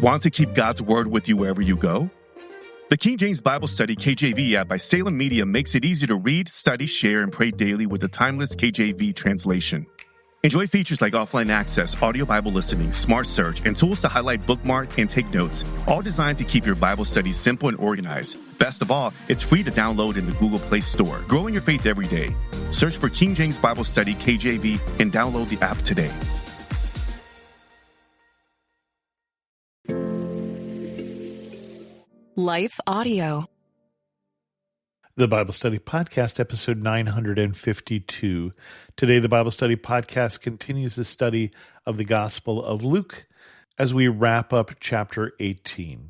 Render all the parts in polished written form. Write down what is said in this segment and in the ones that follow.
Want to keep God's Word with you wherever you go? The King James Bible Study KJV app by Salem Media makes it easy to read, study, share, and pray daily with the timeless KJV translation. Enjoy features like offline access, audio Bible listening, smart search, and tools to highlight, bookmark, and take notes, all designed to keep your Bible study simple and organized. Best of all, it's free to download in the Google Play Store. Grow in your faith every day. Search for King James Bible Study KJV and download the app today. Life Audio. The Bible Study Podcast, episode 952. Today, the Bible Study Podcast continues the study of the Gospel of Luke as we wrap up chapter 18.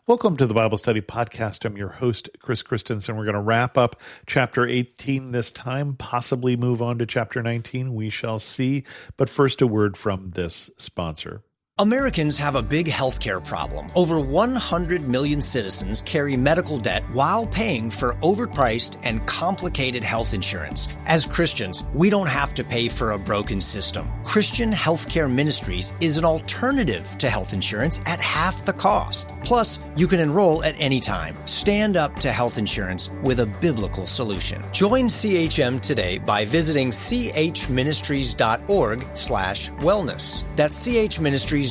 Welcome to the Bible Study Podcast. I'm your host, Chris Christensen. We're going to wrap up chapter 18 this time, possibly move on to chapter 19. We shall see. But first, a word from this sponsor. Americans have a big healthcare problem. Over 100 million citizens carry medical debt while paying for overpriced and complicated health insurance. As Christians, we don't have to pay for a broken system. Christian Healthcare Ministries is an alternative to health insurance at half the cost. Plus, you can enroll at any time. Stand up to health insurance with a biblical solution. Join CHM today by visiting chministries.org/wellness. That's chministries.org/wellness.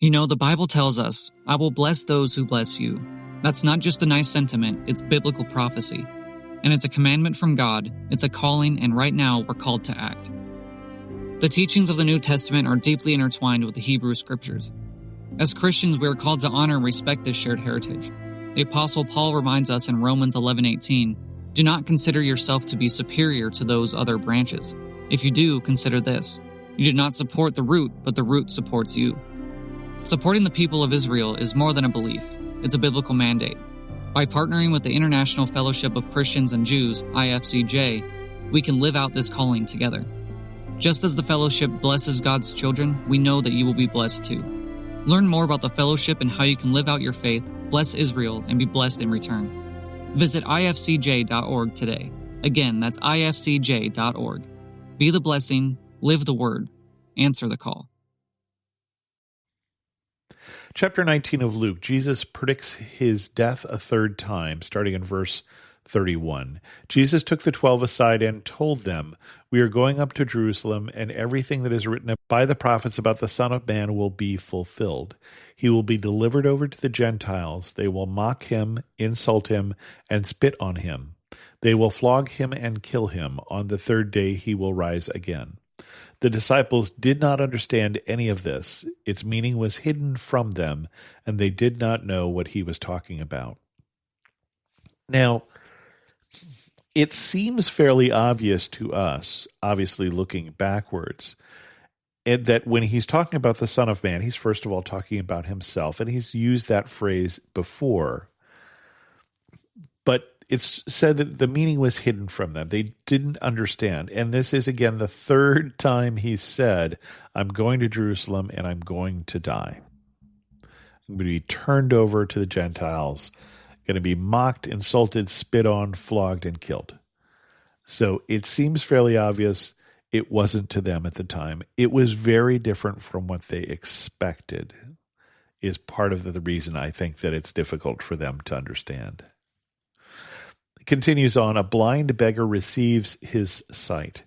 You know, the Bible tells us, I will bless those who bless you. That's not just a nice sentiment, it's biblical prophecy. And it's a commandment from God, it's a calling, and right now we're called to act. The teachings of the New Testament are deeply intertwined with the Hebrew Scriptures. As Christians, we are called to honor and respect this shared heritage. The Apostle Paul reminds us in Romans 11:18, do not consider yourself to be superior to those other branches. If you do, consider this. You did not support the root, but the root supports you. Supporting the people of Israel is more than a belief. It's a biblical mandate. By partnering with the International Fellowship of Christians and Jews, IFCJ, we can live out this calling together. Just as the fellowship blesses God's children, we know that you will be blessed too. Learn more about the fellowship and how you can live out your faith, bless Israel, and be blessed in return. Visit ifcj.org today. Again, that's ifcj.org. Be the blessing, live the word, answer the call. Chapter 19 of Luke, Jesus predicts his death a third time, starting in verse 31. Jesus took the 12 aside and told them, we are going up to Jerusalem, and everything that is written by the prophets about the Son of Man will be fulfilled. He will be delivered over to the Gentiles. They will mock him, insult him, and spit on him. They will flog him and kill him. On the third day he will rise again. The disciples did not understand any of this. Its meaning was hidden from them, and they did not know what he was talking about. Now, it seems fairly obvious to us, obviously looking backwards, that when he's talking about the Son of Man, he's first of all talking about himself, and he's used that phrase before. But it's said that the meaning was hidden from them. They didn't understand. And this is, again, the third time he said, I'm going to Jerusalem and I'm going to die. I'm going to be turned over to the Gentiles, going to be mocked, insulted, spit on, flogged, and killed. So it seems fairly obvious it wasn't to them at the time. It was very different from what they expected, is part of the reason I think that it's difficult for them to understand. Continues on, a blind beggar receives his sight.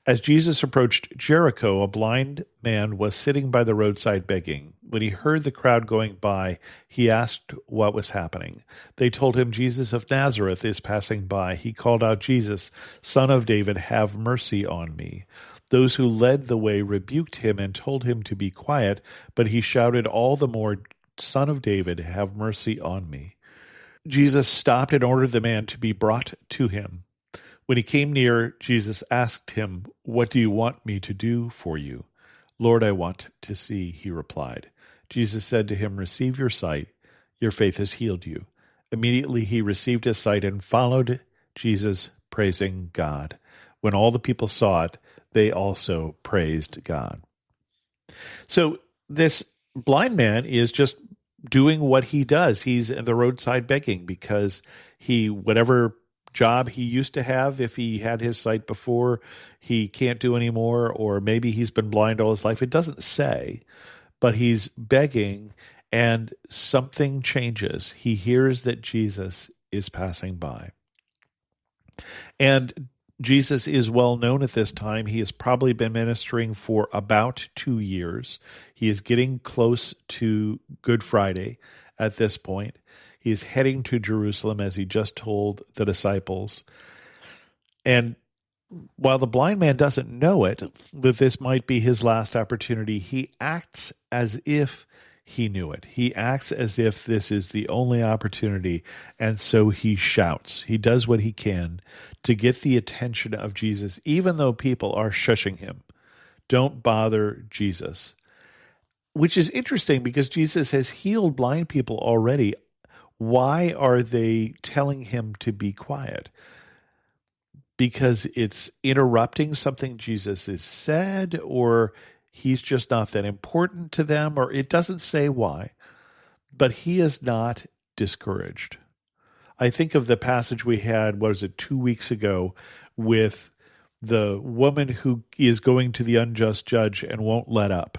As Jesus approached Jericho, a blind man was sitting by the roadside begging. When he heard the crowd going by, he asked what was happening. They told him, Jesus of Nazareth is passing by. He called out, Jesus, Son of David, have mercy on me. Those who led the way rebuked him and told him to be quiet, but he shouted all the more, Son of David, have mercy on me. Jesus stopped and ordered the man to be brought to him. When he came near, Jesus asked him, what do you want me to do for you? Lord, I want to see, he replied. Jesus said to him, receive your sight. Your faith has healed you. Immediately he received his sight and followed Jesus, praising God. When all the people saw it, they also praised God. So this blind man is just doing what he does. He's in the roadside begging because whatever job he used to have, if he had his sight before, he can't do anymore, or maybe he's been blind all his life. It doesn't say, but he's begging, and something changes. He hears that Jesus is passing by. And Jesus is well known at this time. He has probably been ministering for about 2 years. He is getting close to Good Friday at this point. He is heading to Jerusalem, as he just told the disciples. And while the blind man doesn't know it, that this might be his last opportunity, he acts as if he knew it. He acts as if this is the only opportunity, and so he shouts. He does what he can to get the attention of Jesus, even though people are shushing him. Don't bother Jesus. Which is interesting because Jesus has healed blind people already. Why are they telling him to be quiet? Because it's interrupting something Jesus has said, or he's just not that important to them, or it doesn't say why. But he is not discouraged. I think of the passage we had, 2 weeks ago, with the woman who is going to the unjust judge and won't let up.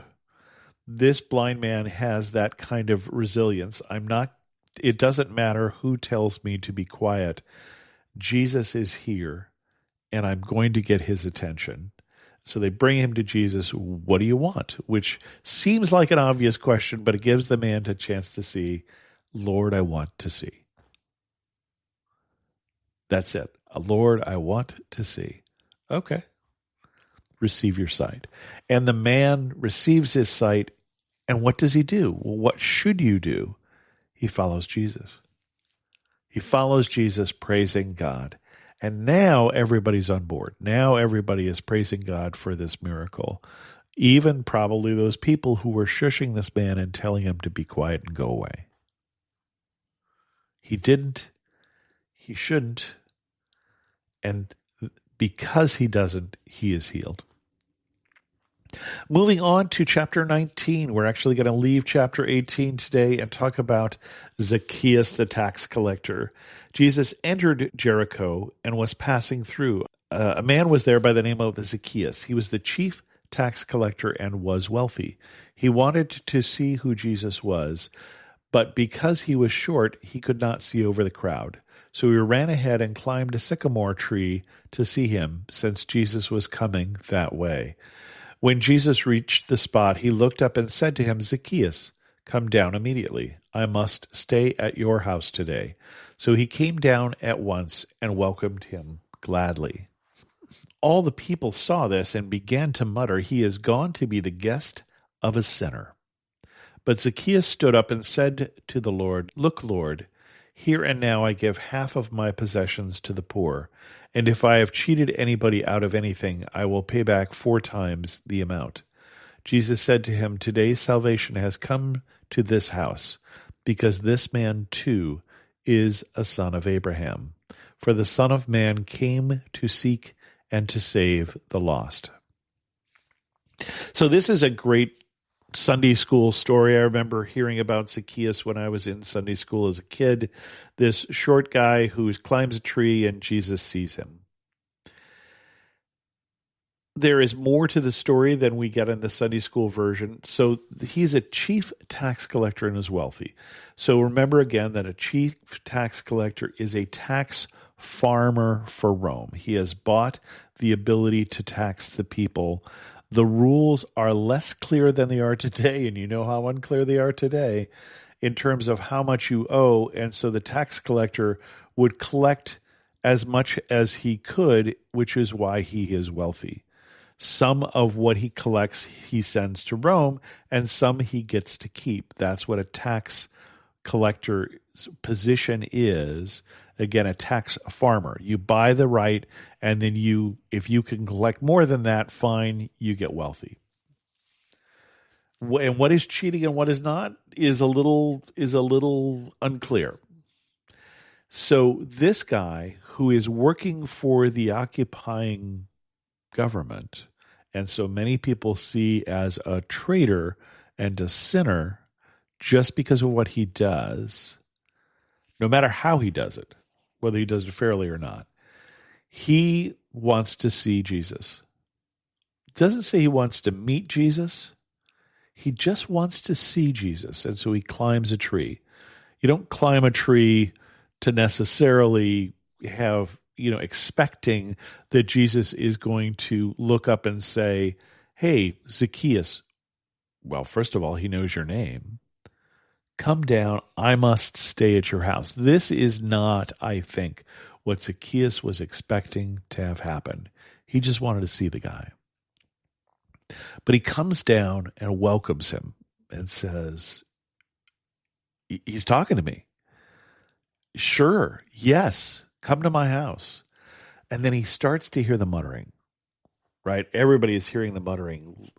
This blind man has that kind of resilience. It doesn't matter who tells me to be quiet. Jesus is here, and I'm going to get his attention. So they bring him to Jesus. What do you want? Which seems like an obvious question, but it gives the man a chance to see, Lord, I want to see. That's it. Lord, I want to see. Okay. Receive your sight. And the man receives his sight. And what does he do? Well, what should you do? He follows Jesus. He follows Jesus, praising God. And now everybody's on board. Now everybody is praising God for this miracle. Even probably those people who were shushing this man and telling him to be quiet and go away. He didn't. He shouldn't. And because he doesn't, he is healed. Moving on to chapter 19, we're actually going to leave chapter 18 today and talk about Zacchaeus the tax collector. Jesus entered Jericho and was passing through. A man was there by the name of Zacchaeus. He was the chief tax collector and was wealthy. He wanted to see who Jesus was, but because he was short, he could not see over the crowd. So he ran ahead and climbed a sycamore tree to see him, since Jesus was coming that way. When Jesus reached the spot, he looked up and said to him, Zacchaeus, come down immediately. I must stay at your house today. So he came down at once and welcomed him gladly. All the people saw this and began to mutter, he is gone to be the guest of a sinner. But Zacchaeus stood up and said to the Lord, Look, Lord, here and now I give half of my possessions to the poor, and if I have cheated anybody out of anything, I will pay back 4 times the amount. Jesus said to him, Today salvation has come to this house, because this man too is a son of Abraham. For the Son of Man came to seek and to save the lost. So this is a great Sunday school story. I remember hearing about Zacchaeus when I was in Sunday school as a kid. This short guy who climbs a tree and Jesus sees him. There is more to the story than we get in the Sunday school version. So he's a chief tax collector and is wealthy. So remember again that a chief tax collector is a tax farmer for Rome. He has bought the ability to tax the people. The rules are less clear than they are today, and you know how unclear they are today in terms of how much you owe, and so the tax collector would collect as much as he could, which is why he is wealthy. Some of what he collects he sends to Rome, and some he gets to keep. That's what a tax collector's position is. Again, a tax farmer. You buy the right, and then if you can collect more than that, fine, you get wealthy. And what is cheating and what is not is a little unclear. So this guy who is working for the occupying government, and so many people see as a traitor and a sinner, just because of what he does, no matter how he does it, whether he does it fairly or not. He wants to see Jesus. It doesn't say he wants to meet Jesus. He just wants to see Jesus. And so he climbs a tree. You don't climb a tree to necessarily have, expecting that Jesus is going to look up and say, hey, Zacchaeus. Well, first of all, he knows your name. Come down. I must stay at your house. This is not, I think, what Zacchaeus was expecting to have happen. He just wanted to see the guy. But he comes down and welcomes him and says, he's talking to me. Sure, yes, come to my house. And then he starts to hear the muttering, right? Everybody is hearing the muttering.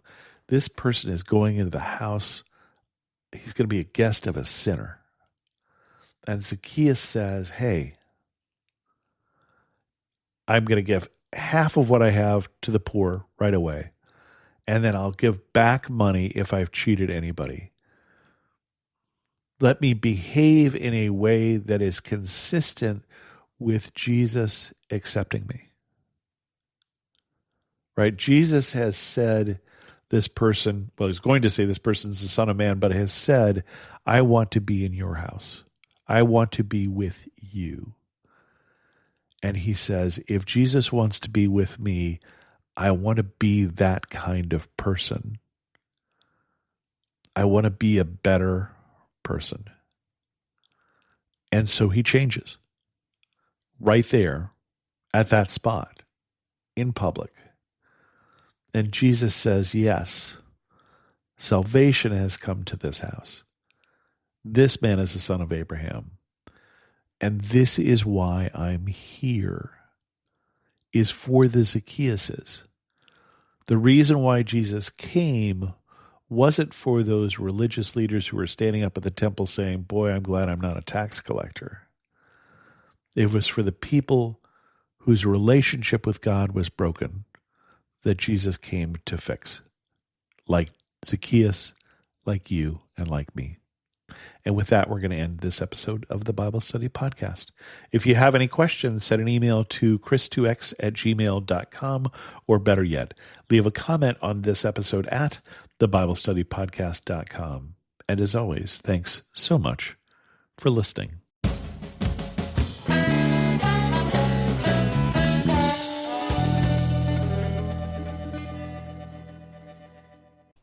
This person is going into the house. He's going to be a guest of a sinner. And Zacchaeus says, hey, I'm going to give half of what I have to the poor right away. And then I'll give back money if I've cheated anybody. Let me behave in a way that is consistent with Jesus accepting me. Right? Jesus has said this person, well, he's going to say this person's the Son of Man, but has said, I want to be in your house. I want to be with you. And he says, if Jesus wants to be with me, I want to be that kind of person. I want to be a better person. And so he changes right there at that spot in public. And Jesus says, yes, salvation has come to this house. This man is the son of Abraham. And this is why I'm here, is for the Zacchaeuses. The reason why Jesus came wasn't for those religious leaders who were standing up at the temple saying, boy, I'm glad I'm not a tax collector. It was for the people whose relationship with God was broken that Jesus came to fix, like Zacchaeus, like you, and like me. And with that, we're going to end this episode of the Bible Study Podcast. If you have any questions, send an email to chris2x@gmail.com, or better yet, leave a comment on this episode at thebiblestudypodcast.com. And as always, thanks so much for listening.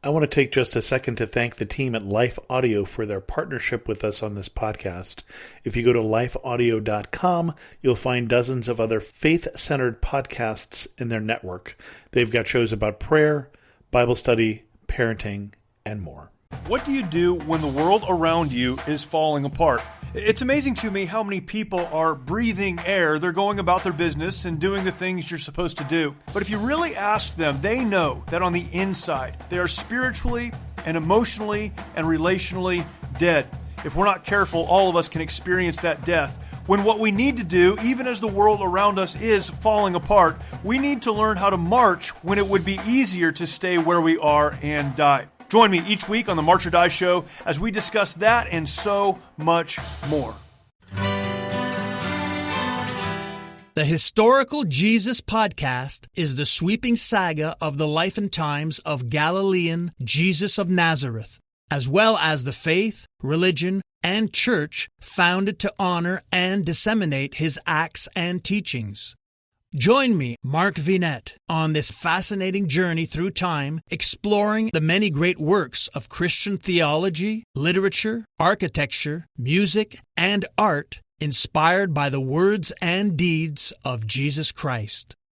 I want to take just a second to thank the team at Life Audio for their partnership with us on this podcast. If you go to lifeaudio.com, you'll find dozens of other faith-centered podcasts in their network. They've got shows about prayer, Bible study, parenting, and more. What do you do when the world around you is falling apart? It's amazing to me how many people are breathing air. They're going about their business and doing the things you're supposed to do. But if you really ask them, they know that on the inside, they are spiritually and emotionally and relationally dead. If we're not careful, all of us can experience that death. When what we need to do, even as the world around us is falling apart, we need to learn how to march when it would be easier to stay where we are and die. Join me each week on the March or Die Show as we discuss that and so much more. The Historical Jesus Podcast is the sweeping saga of the life and times of Galilean Jesus of Nazareth, as well as the faith, religion, and church founded to honor and disseminate his acts and teachings. Join me, Mark Vinette, on this fascinating journey through time, exploring the many great works of Christian theology, literature, architecture, music, and art inspired by the words and deeds of Jesus Christ.